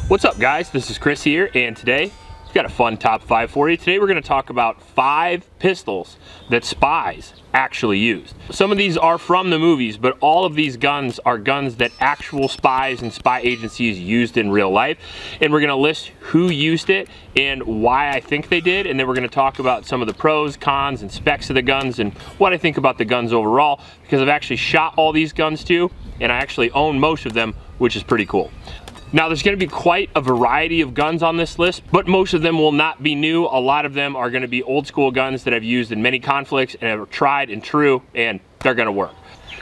What's up guys, this is Chris here, and today we've got a fun top 5 for you. Today we're going to talk about 5 pistols that spies actually used. Some of these are from the movies, but all of these guns are guns that actual spies and spy agencies used in real life. And we're going to list who used it and why I think they did, and then we're going to talk about some of the pros, cons, and specs of the guns and what I think about the guns overall, because I've actually shot all these guns too, and I actually own most of them, which is pretty cool. Now there's going to be quite a variety of guns on this list, but most of them will not be new. A lot of them are going to be old school guns that I've used in many conflicts and have tried and true, and they're going to work.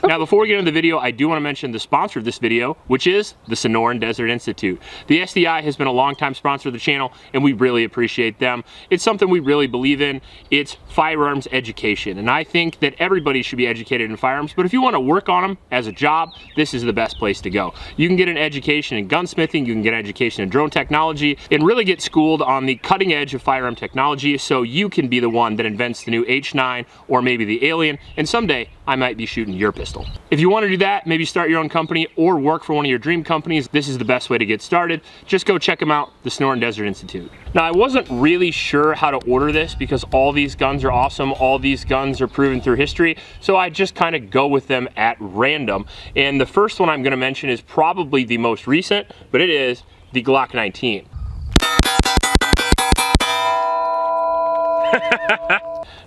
Now before we get into the video, I do want to mention the sponsor of this video, which is the Sonoran Desert Institute. The SDI has been a long-time sponsor of the channel, and we really appreciate them. It's something we really believe in. It's firearms education, and I think that everybody should be educated in firearms, but if you want to work on them as a job, this is the best place to go. You can get an education in gunsmithing, you can get an education in drone technology, and really get schooled on the cutting edge of firearm technology so you can be the one that invents the new H9 or maybe the Alien, and someday I might be shooting your pistol. If you want to do that, maybe start your own company or work for one of your dream companies, this is the best way to get started. Just go check them out, the Sonoran Desert Institute. Now, I wasn't really sure how to order this because all these guns are awesome, all these guns are proven through history, so I just kind of go with them at random. And the first one I'm going to mention is probably the most recent, but it is the Glock 19.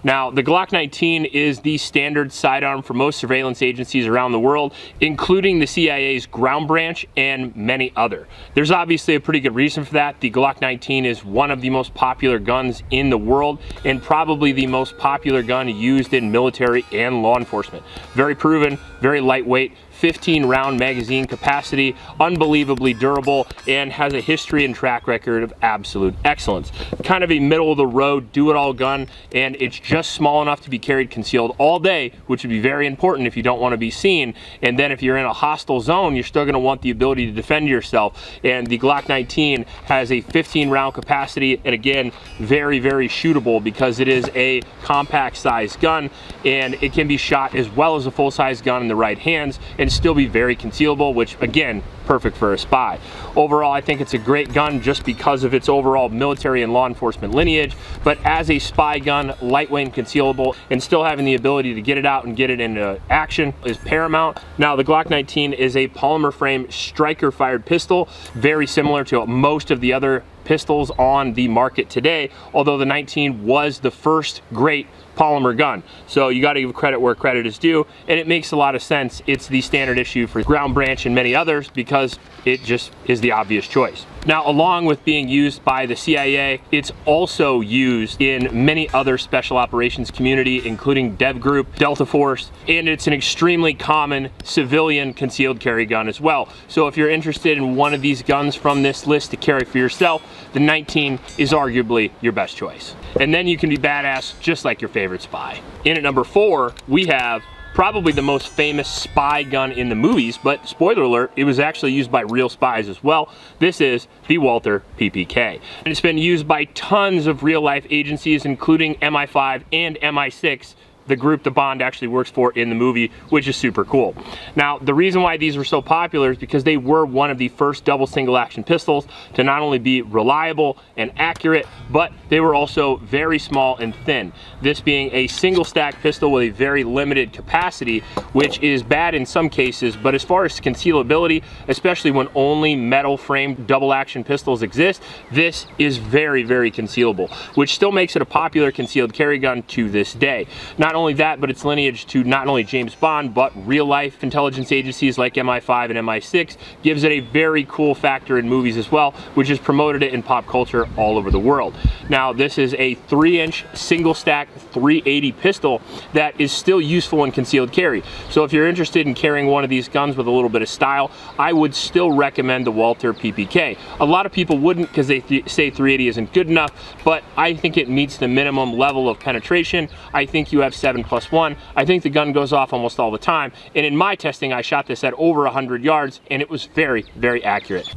Now, the Glock 19 is the standard sidearm for most surveillance agencies around the world, including the CIA's Ground Branch and many other. There's obviously a pretty good reason for that. The Glock 19 is one of the most popular guns in the world and probably the most popular gun used in military and law enforcement. Very proven, very lightweight, 15-round magazine capacity, unbelievably durable, and has a history and track record of absolute excellence. Kind of a middle-of-the-road, do-it-all gun, and it's just small enough to be carried concealed all day, which would be very important if you don't want to be seen. And then if you're in a hostile zone, you're still going to want the ability to defend yourself. And the Glock 19 has a 15-round capacity, and again, very, very shootable because it is a compact-sized gun, and it can be shot as well as a full-size gun in the right hands, and still be very concealable, which again, perfect for a spy. Overall, I think it's a great gun just because of its overall military and law enforcement lineage, but as a spy gun, lightweight and concealable, and still having the ability to get it out and get it into action is paramount. Now, the Glock 19 is a polymer frame striker fired pistol, very similar to most of the other pistols on the market today, although the 19 was the first great polymer gun. So you got to give credit where credit is due, and it makes a lot of sense. It's the standard issue for Ground Branch and many others because it just is the obvious choice. Now, along with being used by the CIA, it's also used in many other special operations community, including Dev Group, Delta Force, and it's an extremely common civilian concealed carry gun as well. So if you're interested in one of these guns from this list to carry for yourself, the 19 is arguably your best choice. And then you can be badass just like your favorite spy. In at number 4, we have probably the most famous spy gun in the movies, but spoiler alert, it was actually used by real spies as well. This is the Walther PPK. And it's been used by tons of real life agencies, including MI5 and MI6, the group the Bond actually works for in the movie, which is super cool. Now, the reason why these were so popular is because they were one of the first double single action pistols to not only be reliable and accurate, but they were also very small and thin. This being a single stack pistol with a very limited capacity, which is bad in some cases, but as far as concealability, especially when only metal framed double action pistols exist, this is very, very concealable, which still makes it a popular concealed carry gun to this day. Not only that, but its lineage to not only James Bond, but real life intelligence agencies like MI5 and MI6 gives it a very cool factor in movies as well, which has promoted it in pop culture all over the world. Now, this is a 3-inch single stack 380 pistol that is still useful in concealed carry. So if you're interested in carrying one of these guns with a little bit of style, I would still recommend the Walther PPK. A lot of people wouldn't because they say 380 isn't good enough, but I think it meets the minimum level of penetration. I think you have 7+1. I think the gun goes off almost all the time, and in my testing I shot this at over 100 yards and it was very, very accurate.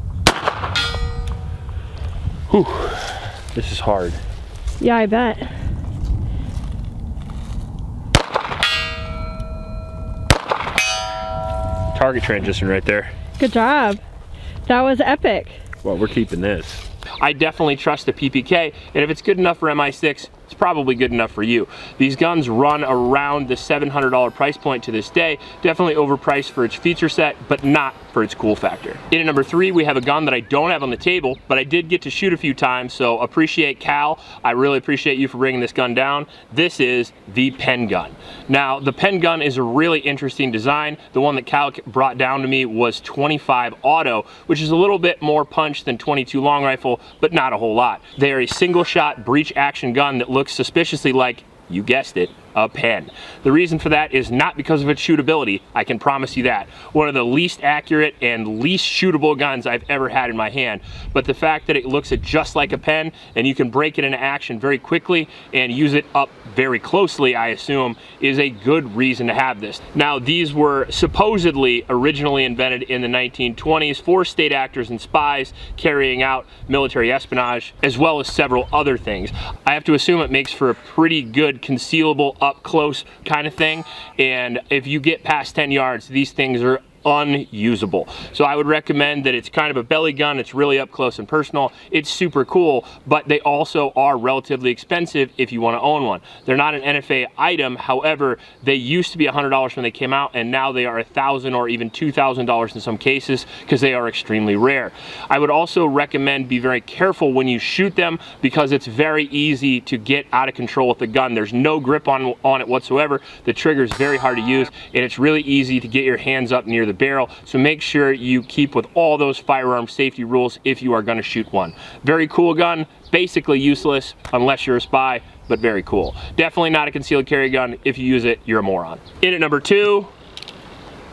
Whew, this is hard. Yeah, I bet. Target transition right there. Good job. That was epic. Well, we're keeping this. I definitely trust the PPK, and if it's good enough for MI6, it's probably good enough for you. These guns run around the $700 price point to this day. Definitely overpriced for its feature set, but not for its cool factor. In at number 3, we have a gun that I don't have on the table, but I did get to shoot a few times, so appreciate Cal. I really appreciate you for bringing this gun down. This is the pen gun. Now, the pen gun is a really interesting design. The one that Cal brought down to me was 25 auto, which is a little bit more punch than 22 long rifle, but not a whole lot. They are a single shot breech action gun that looks suspiciously like, you guessed it, a pen. The reason for that is not because of its shootability, I can promise you that. One of the least accurate and least shootable guns I've ever had in my hand, but the fact that it looks just like a pen and you can break it into action very quickly and use it up very closely, I assume, is a good reason to have this. Now, these were supposedly originally invented in the 1920s for state actors and spies carrying out military espionage, as well as several other things. I have to assume it makes for a pretty good concealable up close kind of thing, and if you get past 10 yards, these things are unusable. So I would recommend that it's kind of a belly gun. It's really up close and personal. It's super cool, but they also are relatively expensive if you want to own one. They're not an NFA item. However, they used to be $100 when they came out, and now they are $1,000 or even $2,000 in some cases because they are extremely rare. I would also recommend be very careful when you shoot them because it's very easy to get out of control with the gun. There's no grip on it whatsoever. The trigger is very hard to use, and it's really easy to get your hands up near the barrel, so make sure you keep with all those firearm safety rules if you are going to shoot one. Very cool gun, basically useless unless you're a spy, but very cool. Definitely not a concealed carry gun. If you use it, you're a moron. In at number 2,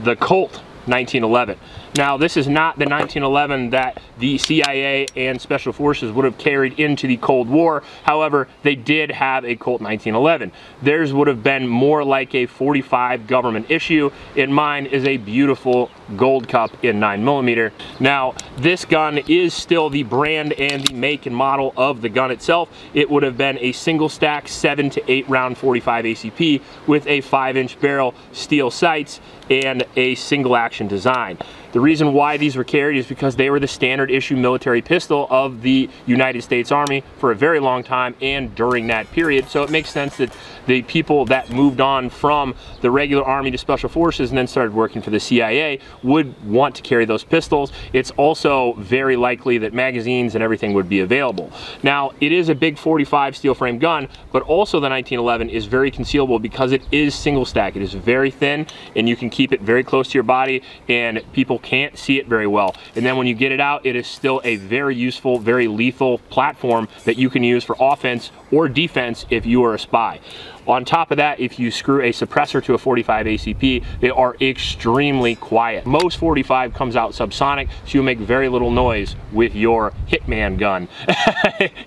the Colt 1911. Now, this is not the 1911 that the CIA and Special Forces would have carried into the Cold War. However, they did have a Colt 1911. Theirs would have been more like a 45 government issue, and mine is a beautiful gold cup in 9mm. Now, this gun is still the brand and the make and model of the gun itself. It would have been a single stack 7 to 8 round 45 ACP with a 5-inch barrel, steel sights, and a single action design. The reason why these were carried is because they were the standard issue military pistol of the United States Army for a very long time and during that period. So it makes sense that the people that moved on from the regular Army to Special Forces and then started working for the CIA would want to carry those pistols. It's also very likely that magazines and everything would be available. Now, it is a big 45 steel frame gun, but also the 1911 is very concealable because it is single stack. It is very thin and you can keep it very close to your body and people can't see it very well. And then when you get it out, it is still a very useful, very lethal platform that you can use for offense or defense if you are a spy. On top of that, if you screw a suppressor to a 45 ACP, they are extremely quiet. Most 45 comes out subsonic, so you'll make very little noise with your Hitman gun.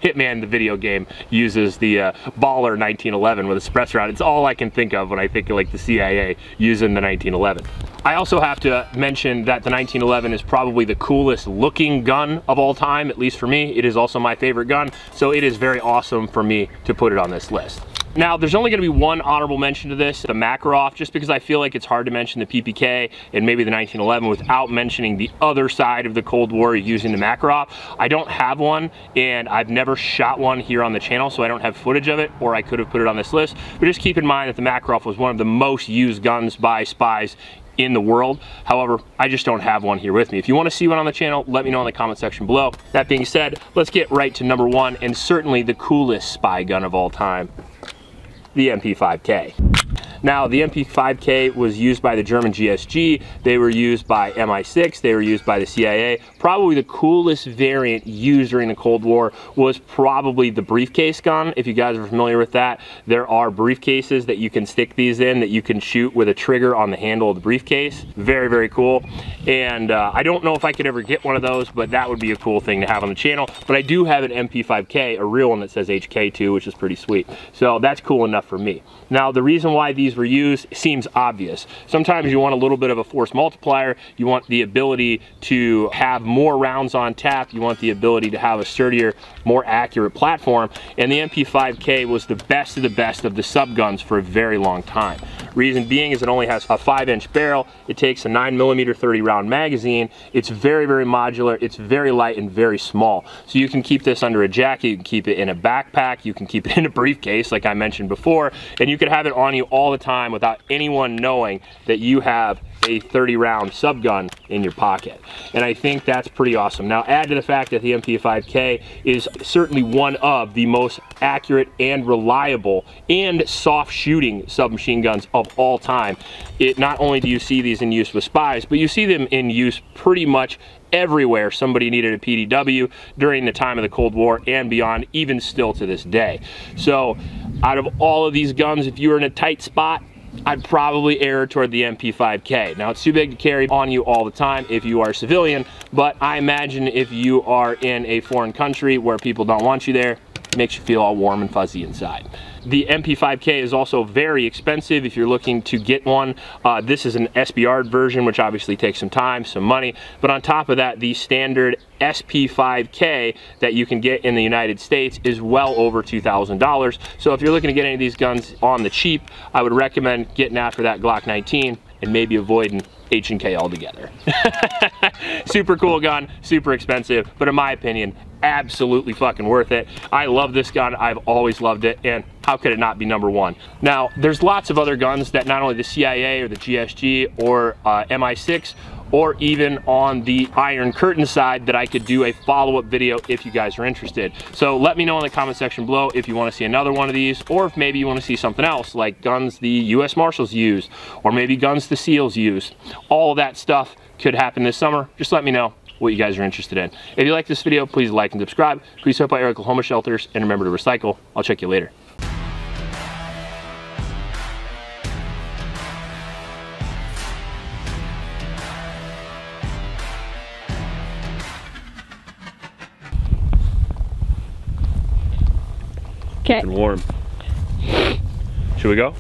Hitman, the video game, uses the Baller 1911 with a suppressor on it. It's all I can think of when I think of like the CIA using the 1911. I also have to mention that the 1911 is probably the coolest looking gun of all time, at least for me. It is also my favorite gun, so it is very awesome for me to put it on this list. Now, there's only going to be one honorable mention to this, the Makarov, just because I feel like it's hard to mention the PPK and maybe the 1911 without mentioning the other side of the Cold War using the Makarov. I don't have one, and I've never shot one here on the channel, so I don't have footage of it, or I could have put it on this list. But just keep in mind that the Makarov was one of the most used guns by spies in the world. However, I just don't have one here with me. If you want to see one on the channel, let me know in the comment section below. That being said, let's get right to number 1, and certainly the coolest spy gun of all time, the MP5K. Now, the MP5K was used by the German GSG, they were used by MI6, they were used by the CIA. Probably the coolest variant used during the Cold War was probably the briefcase gun. If you guys are familiar with that, there are briefcases that you can stick these in that you can shoot with a trigger on the handle of the briefcase. Very, very cool. And I don't know if I could ever get one of those, but that would be a cool thing to have on the channel. But I do have an MP5K, a real one that says HK2, which is pretty sweet. So that's cool enough for me. Now, the reason why these were used seems obvious. Sometimes you want a little bit of a force multiplier, you want the ability to have more rounds on tap, you want the ability to have a sturdier, more accurate platform, and the MP5K was the best of the best of the subguns for a very long time. Reason being is it only has a 5-inch barrel. It takes a 9mm 30-round magazine. It's very, very modular. It's very light and very small. So you can keep this under a jacket, you can keep it in a backpack, you can keep it in a briefcase like I mentioned before, and you can have it on you all the time without anyone knowing that you have a 30-round subgun in your pocket. And I think that's pretty awesome. Now add to the fact that the MP5K is certainly one of the most accurate and reliable and soft shooting submachine guns of all time. It not only do you see these in use with Spies, but you see them in use pretty much everywhere somebody needed a PDW during the time of the Cold War and beyond, even still to this day. So out of all of these guns, if you were in a tight spot, I'd probably err toward the MP5K. Now it's too big to carry on you all the time if you are a civilian, but I imagine if you are in a foreign country where people don't want you there, it makes you feel all warm and fuzzy inside. The MP5K is also very expensive if you're looking to get one. This is an SBR version, which obviously takes some time, some money, but on top of that, the standard SP5K that you can get in the United States is well over $2,000. So if you're looking to get any of these guns on the cheap, I would recommend getting after that Glock 19 and maybe avoiding H&K altogether. Super cool gun, super expensive, but in my opinion, absolutely fucking worth it. I love this gun, I've always loved it, and how could it not be #1? Now, there's lots of other guns that not only the CIA or the GSG or MI6 or even on the Iron Curtain side that I could do a follow-up video if you guys are interested. So let me know in the comment section below if you want to see another one of these, or if maybe you want to see something else like guns the US Marshals use, or maybe guns the SEALs use. All of that stuff could happen this summer. Just let me know what you guys are interested in. If you like this video, please like and subscribe. Please help out your Oklahoma shelters, and remember to recycle. I'll check you later. Okay. And warm. Should we go?